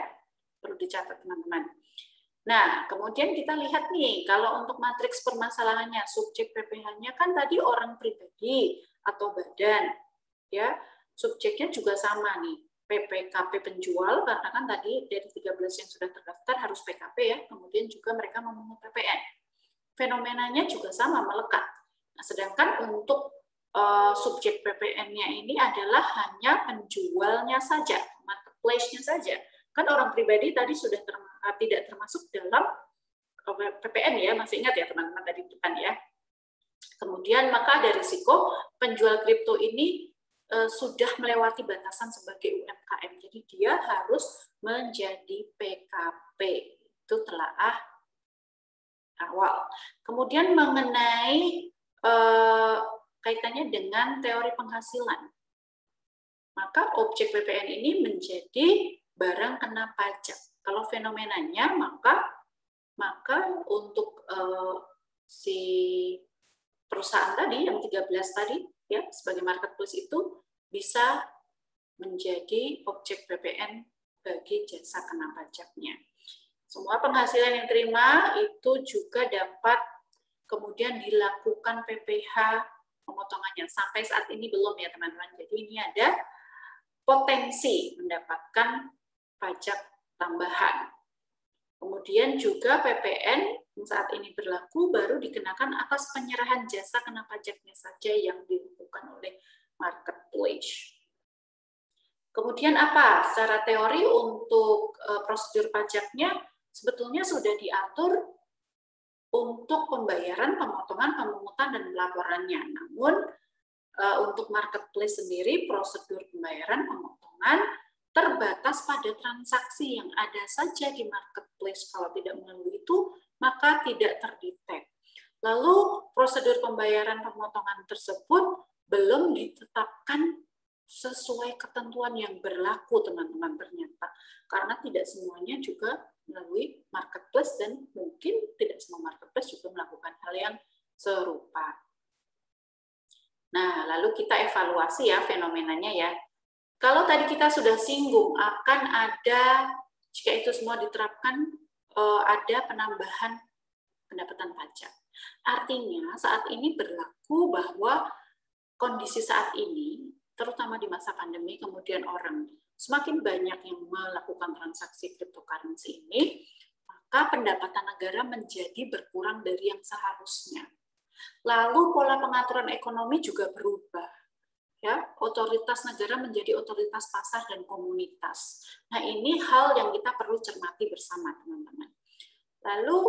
Perlu dicatat teman-teman. Nah, kemudian kita lihat nih, kalau untuk matriks permasalahannya, subjek PPh-nya kan tadi orang pribadi atau badan, ya. Subjeknya juga sama nih, PPKP penjual, karena kan tadi dari 13 yang sudah terdaftar harus PKP ya, kemudian juga mereka memungut PPN. Fenomenanya juga sama, melekat. Nah, sedangkan untuk subjek PPN-nya ini adalah hanya penjualnya saja, marketplace-nya saja. Kan orang pribadi tadi sudah tidak termasuk dalam PPN ya, masih ingat ya teman-teman tadi depan ya. Kemudian maka ada risiko penjual kripto ini sudah melewati batasan sebagai UMKM, jadi dia harus menjadi PKP. Itu telaah awal. Kemudian mengenai kaitannya dengan teori penghasilan, maka objek PPN ini menjadi barang kena pajak. Kalau fenomenanya maka untuk si perusahaan tadi yang 13 tadi ya sebagai marketplace itu bisa menjadi objek PPN bagi jasa kena pajaknya. Semua penghasilan yang terima itu juga dapat kemudian dilakukan PPh pemotongannya. Sampai saat ini belum ya teman-teman. Jadi ini ada potensi mendapatkan pajak tambahan. Kemudian juga PPN yang saat ini berlaku baru dikenakan atas penyerahan jasa kena pajaknya saja yang dilakukan oleh marketplace. Kemudian apa? Secara teori untuk prosedur pajaknya sebetulnya sudah diatur untuk pembayaran, pemotongan, pemungutan, dan pelaporannya. Namun untuk marketplace sendiri prosedur pembayaran, pemotongan terbatas pada transaksi yang ada saja di marketplace. Kalau tidak melalui itu, maka tidak terdetek. Lalu prosedur pembayaran pemotongan tersebut belum ditetapkan sesuai ketentuan yang berlaku, teman-teman, ternyata. Karena tidak semuanya juga melalui marketplace dan mungkin tidak semua marketplace juga melakukan hal yang serupa. Nah, lalu kita evaluasi ya fenomenanya ya. Kalau tadi kita sudah singgung akan ada, jika itu semua diterapkan, ada penambahan pendapatan pajak. Artinya saat ini berlaku bahwa kondisi saat ini, terutama di masa pandemi, kemudian orang semakin banyak yang melakukan transaksi cryptocurrency ini, maka pendapatan negara menjadi berkurang dari yang seharusnya. Lalu pola pengaturan ekonomi juga berubah. Ya, otoritas negara menjadi otoritas pasar dan komunitas. Nah, ini hal yang kita perlu cermati bersama, teman-teman. Lalu,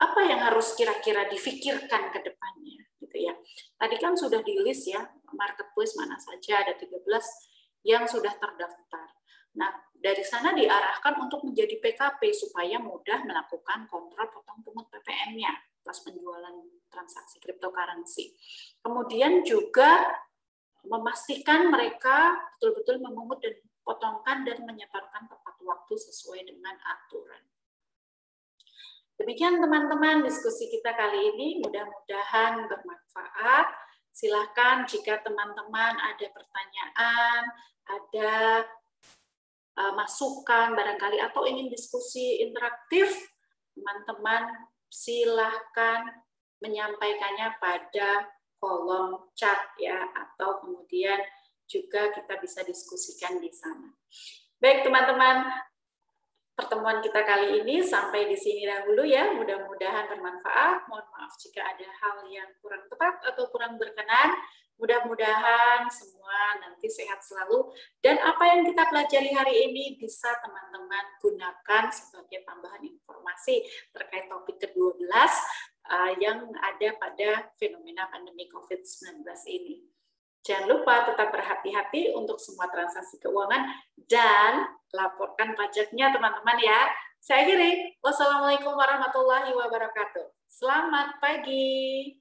apa yang harus kira-kira difikirkan ke depannya? Gitu ya. Tadi kan sudah di-list ya, marketplace mana saja, ada 13 yang sudah terdaftar. Nah, dari sana diarahkan untuk menjadi PKP supaya mudah melakukan kontrol potong pungut PPN-nya atas penjualan transaksi cryptocurrency. Kemudian juga memastikan mereka betul-betul memungut dan potongkan dan menyetorkan tepat waktu sesuai dengan aturan. Demikian teman-teman diskusi kita kali ini, mudah-mudahan bermanfaat. Silahkan jika teman-teman ada pertanyaan, ada masukan barangkali atau ingin diskusi interaktif, teman-teman silahkan menyampaikannya pada kolom chat ya, atau kemudian juga kita bisa diskusikan di sana. Baik teman-teman, pertemuan kita kali ini sampai di sini dahulu ya, mudah-mudahan bermanfaat. Mohon maaf jika ada hal yang kurang tepat atau kurang berkenan. Mudah-mudahan semua nanti sehat selalu. Dan apa yang kita pelajari hari ini bisa teman-teman gunakan sebagai tambahan informasi terkait topik ke-12 yang ada pada fenomena pandemi COVID-19 ini. Jangan lupa tetap berhati-hati untuk semua transaksi keuangan dan laporkan pajaknya teman-teman ya. Saya akhiri. Wassalamualaikum warahmatullahi wabarakatuh. Selamat pagi.